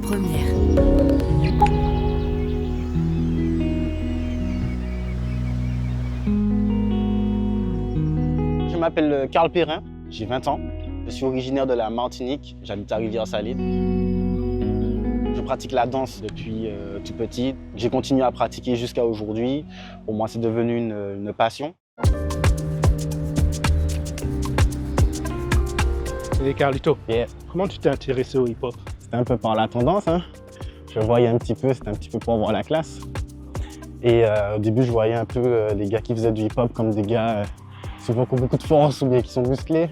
première. Je m'appelle Carl Perrin, j'ai 20 ans. Je suis originaire de la Martinique, j'habite à Rivière-Salée. Je pratique la danse depuis tout petit. J'ai continué à pratiquer jusqu'à aujourd'hui. Pour moi, c'est devenu une passion. Et Carlito, Yeah. comment tu t'es intéressé au hip-hop? C'était un peu par la tendance, hein. Je voyais un petit peu, c'était un petit peu pour avoir la classe. Et au début, je voyais un peu les gars qui faisaient du hip-hop comme des gars souvent qui ont beaucoup de force ou bien qui sont musclés.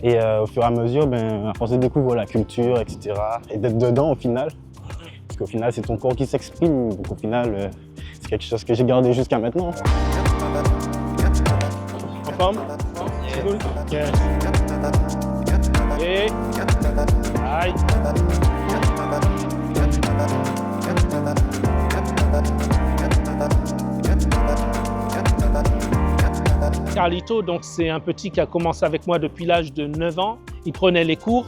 Et au fur et à mesure, à force de découvrir la culture, etc. et d'être dedans au final, parce qu'au final, c'est ton corps qui s'exprime. Donc au final, c'est quelque chose que j'ai gardé jusqu'à maintenant. En forme? C'est cool? Yes. Et... Aïe. Carlito, donc c'est un petit qui a commencé avec moi depuis l'âge de 9 ans. Il prenait les cours.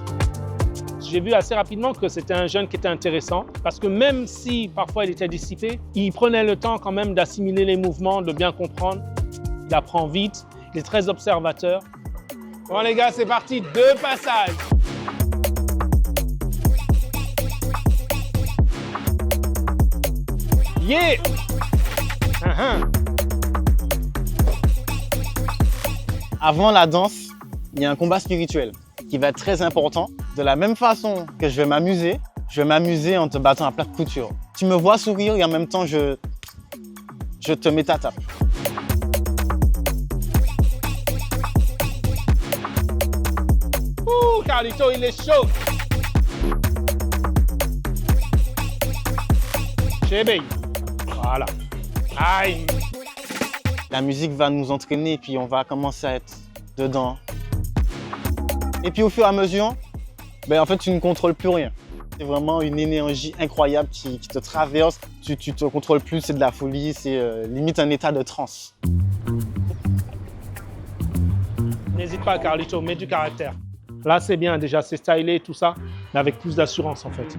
J'ai vu assez rapidement que c'était un jeune qui était intéressant parce que même si parfois il était dissipé, il prenait le temps quand même d'assimiler les mouvements, de bien comprendre. Il apprend vite, il est très observateur. Bon les gars, c'est parti, 2 passages. Yeah! Avant la danse, il y a un combat spirituel qui va être très important. De la même façon que je vais m'amuser en te battant à plat de couture. Tu me vois sourire et en même temps, je te mets ta tape. Ouh, Carlito, il est chaud. Chébé. Voilà. Aïe. La musique va nous entraîner et puis on va commencer à être dedans. Et puis au fur et à mesure, en fait, tu ne contrôles plus rien. C'est vraiment une énergie incroyable qui te traverse. Tu te contrôles plus, c'est de la folie, c'est limite un état de transe. N'hésite pas, Carlito, mets du caractère. Là, c'est bien déjà, c'est stylé, tout ça, mais avec plus d'assurance en fait.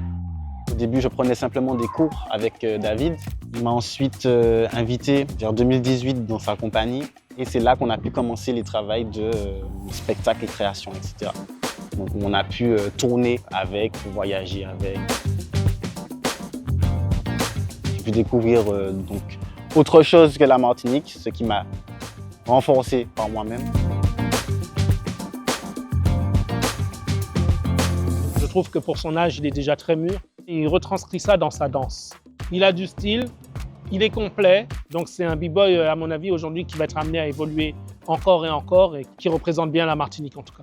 Au début, je prenais simplement des cours avec David. Il m'a ensuite invité vers 2018 dans sa compagnie. Et c'est là qu'on a pu commencer les travaux de spectacle et création, etc. Donc on a pu tourner avec, voyager avec. J'ai pu découvrir donc autre chose que la Martinique, ce qui m'a renforcé par moi-même. Je trouve que pour son âge, il est déjà très mûr. Il retranscrit ça dans sa danse. Il a du style, il est complet. Donc c'est un b-boy, à mon avis, aujourd'hui qui va être amené à évoluer encore et qui représente bien la Martinique en tout cas.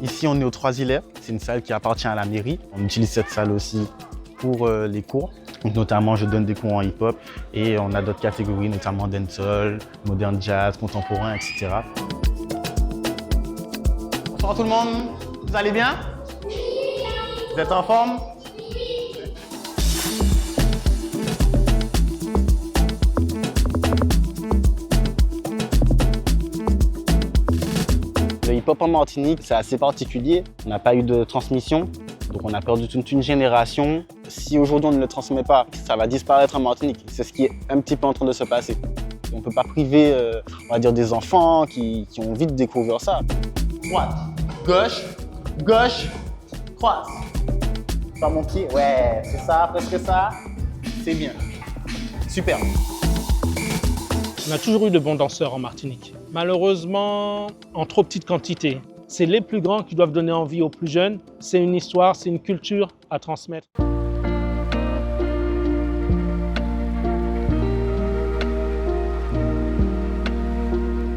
Ici, on est au 3 Hilaires. C'est une salle qui appartient à la mairie. On utilise cette salle aussi pour les cours. Donc, notamment, je donne des cours en hip-hop et on a d'autres catégories, notamment dancehall, modern jazz, contemporain, etc. Bonsoir tout le monde, vous allez bien? Vous êtes en forme? Le hip-hop en Martinique, c'est assez particulier. On n'a pas eu de transmission, donc on a perdu toute une génération. Si aujourd'hui on ne le transmet pas, ça va disparaître en Martinique. C'est ce qui est un petit peu en train de se passer. On ne peut pas priver, on va dire, des enfants qui ont envie de découvrir ça. Droite, gauche, gauche, croise. Par mon pied, ouais, c'est ça, presque ça. C'est bien. Super. On a toujours eu de bons danseurs en Martinique. Malheureusement, en trop petite quantité. C'est les plus grands qui doivent donner envie aux plus jeunes. C'est une histoire, c'est une culture à transmettre.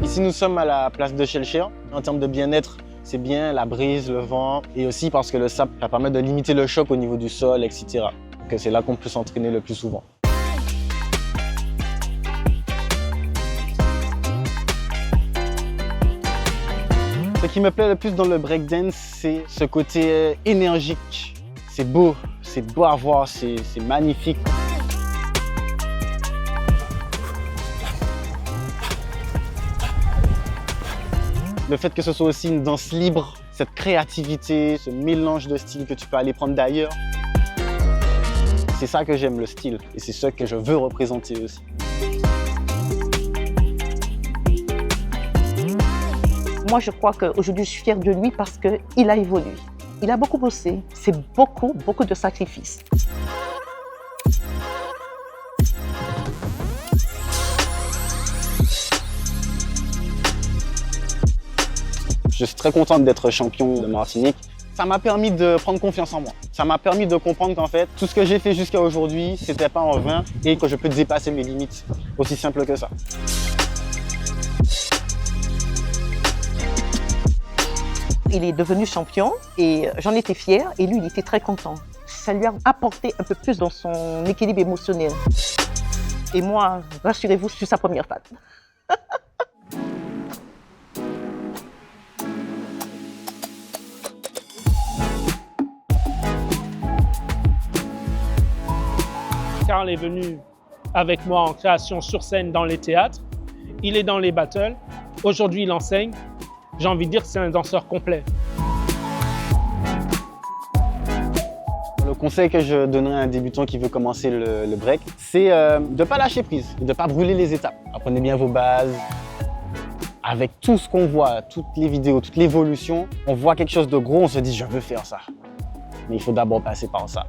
Ici, nous sommes à la place de Chelcher. En termes de bien-être, c'est bien la brise, le vent, et aussi parce que le sable, ça permet de limiter le choc au niveau du sol, etc. Donc c'est là qu'on peut s'entraîner le plus souvent. Ce qui me plaît le plus dans le breakdance, c'est ce côté énergique. C'est beau à voir, c'est magnifique. Le fait que ce soit aussi une danse libre, cette créativité, ce mélange de styles que tu peux aller prendre d'ailleurs. C'est ça que j'aime, le style, et c'est ce que je veux représenter aussi. Moi, je crois qu'aujourd'hui, je suis fière de lui parce qu'il a évolué. Il a beaucoup bossé. C'est beaucoup de sacrifices. Je suis très content d'être champion de Martinique. Ça m'a permis de prendre confiance en moi. Ça m'a permis de comprendre qu'en fait, tout ce que j'ai fait jusqu'à aujourd'hui, c'était pas en vain et que je peux dépasser mes limites. Aussi simple que ça. Il est devenu champion et j'en étais fière et lui, il était très content. Ça lui a apporté un peu plus dans son équilibre émotionnel. Et moi, rassurez-vous, je suis sa première fan. Karl est venu avec moi en création sur scène dans les théâtres. Il est dans les battles. Aujourd'hui, il enseigne. J'ai envie de dire que c'est un danseur complet. Le conseil que je donnerais à un débutant qui veut commencer le break, c'est de ne pas lâcher prise, de ne pas brûler les étapes. Apprenez bien vos bases. Avec tout ce qu'on voit, toutes les vidéos, toute l'évolution, on voit quelque chose de gros, on se dit « je veux faire ça ». Mais il faut d'abord passer par ça.